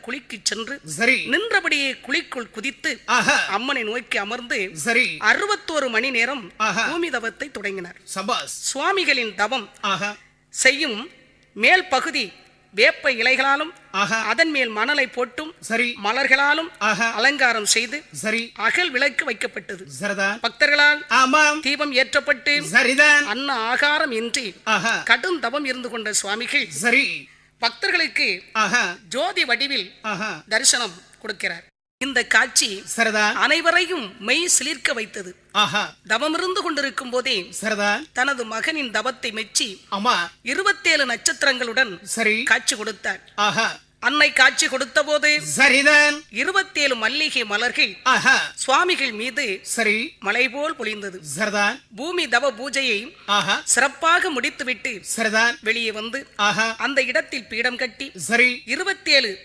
குழிக்கு சென்று சரி நின்றபடியே குழிக்குள் குதித்து அம்மனை நோக்கி அமர்ந்து சரி 61 மணி நேரம் பூமி தவத்தை தொடங்கினார். சபாஸ். சுவாமிகளின் தவம் செய்யும் மேல் பகுதி வேப்ப இலைகளாலும் அதன் மேல் மணலை போட்டும் சரி மலர்களாலும் அலங்காரம் செய்து சரி அகல் விளக்கு வைக்கப்பட்டது. பக்தர்களால் தீபம் ஏற்றப்பட்டு சரிதான் அன்ன ஆகாரம் இன்றி கடும் தவம் இருந்து கொண்ட சுவாமிகள் சரி பக்தர்களுக்கு ஜோதி வடிவில் தரிசனம் கொடுக்கிறார். இந்த காட்சி அனைவரையும் மெய் சிலிர்க்க வைத்தது. தவமிருந்து கொண்டிருக்கும் போதே தனது மகனின் தவத்தை மெச்சி 27 நட்சத்திரங்களுடன் சரி காட்சி கொடுத்தார். அன்னை காட்சி கொடுத்த போது சரிதான் 27 மல்லிகை மலர்கள் சுவாமிகள் மீது சரி மலை போல் பொழிந்தது. பூமி தவ பூஜையை சிறப்பாக முடித்துவிட்டு சரிதான் வெளியே வந்து அந்த இடத்தில் பீடம் கட்டி சரி 27